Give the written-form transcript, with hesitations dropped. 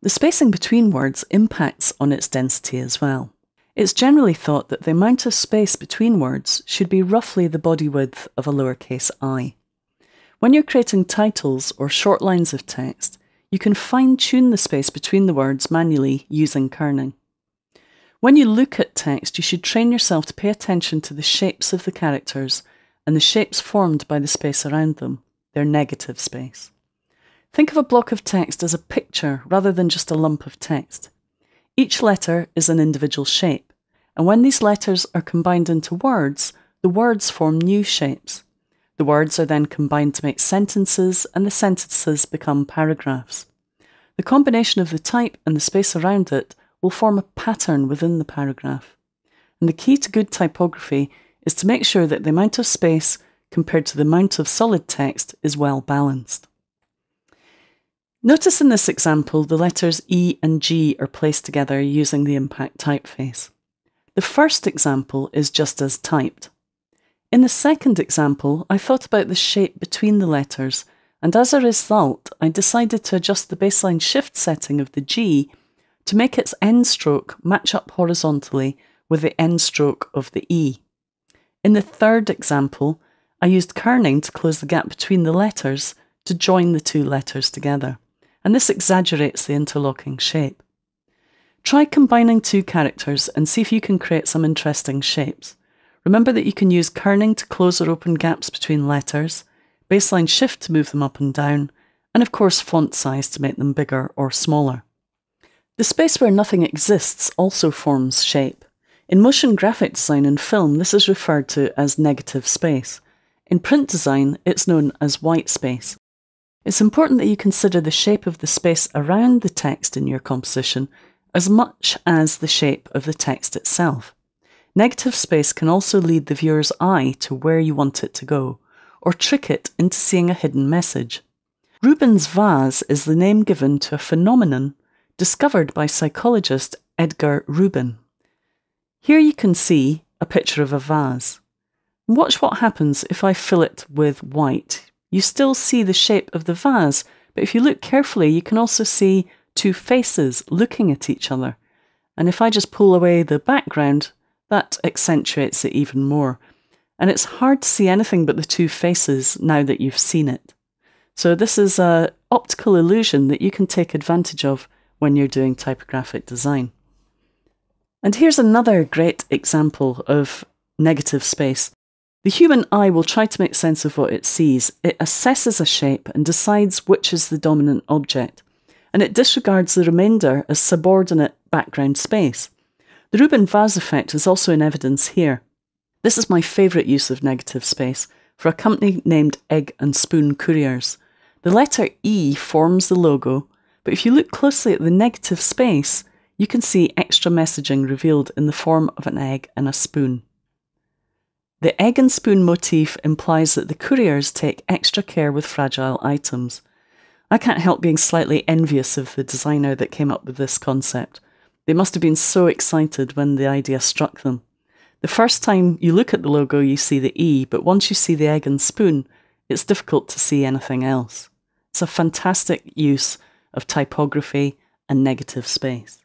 The spacing between words impacts on its density as well. It's generally thought that the amount of space between words should be roughly the body width of a lowercase I. When you're creating titles or short lines of text, you can fine-tune the space between the words manually using kerning. When you look at text, you should train yourself to pay attention to the shapes of the characters and the shapes formed by the space around them, their negative space. Think of a block of text as a picture rather than just a lump of text. Each letter is an individual shape, and when these letters are combined into words, the words form new shapes. The words are then combined to make sentences, and the sentences become paragraphs. The combination of the type and the space around it will form a pattern within the paragraph. And the key to good typography is to make sure that the amount of space compared to the amount of solid text is well balanced. Notice in this example the letters E and G are placed together using the impact typeface. The first example is just as typed. In the second example, I thought about the shape between the letters, and as a result, I decided to adjust the baseline shift setting of the G to make its end stroke match up horizontally with the end stroke of the E. In the third example, I used kerning to close the gap between the letters to join the two letters together, and this exaggerates the interlocking shape. Try combining two characters and see if you can create some interesting shapes. Remember that you can use kerning to close or open gaps between letters, baseline shift to move them up and down, and of course font size to make them bigger or smaller. The space where nothing exists also forms shape. In motion graphic design and film, this is referred to as negative space. In print design, it's known as white space. It's important that you consider the shape of the space around the text in your composition as much as the shape of the text itself. Negative space can also lead the viewer's eye to where you want it to go, or trick it into seeing a hidden message. Ruben's vase is the name given to a phenomenon discovered by psychologist Ruben. Here you can see a picture of a vase. Watch what happens if I fill it with white. You still see the shape of the vase, but if you look carefully, you can also see two faces looking at each other. And if I just pull away the background, that accentuates it even more. And it's hard to see anything but the two faces now that you've seen it. So this is an optical illusion that you can take advantage of when you're doing typographic design. And here's another great example of negative space. The human eye will try to make sense of what it sees. It assesses a shape and decides which is the dominant object, and it disregards the remainder as subordinate background space. The Ruben vase effect is also in evidence here. This is my favourite use of negative space for a company named Egg and Spoon Couriers. The letter E forms the logo, but if you look closely at the negative space, you can see extra messaging revealed in the form of an egg and a spoon. The egg and spoon motif implies that the couriers take extra care with fragile items. I can't help being slightly envious of the designer that came up with this concept. They must have been so excited when the idea struck them. The first time you look at the logo, you see the E, but once you see the egg and spoon, it's difficult to see anything else. It's a fantastic use of typography and negative space.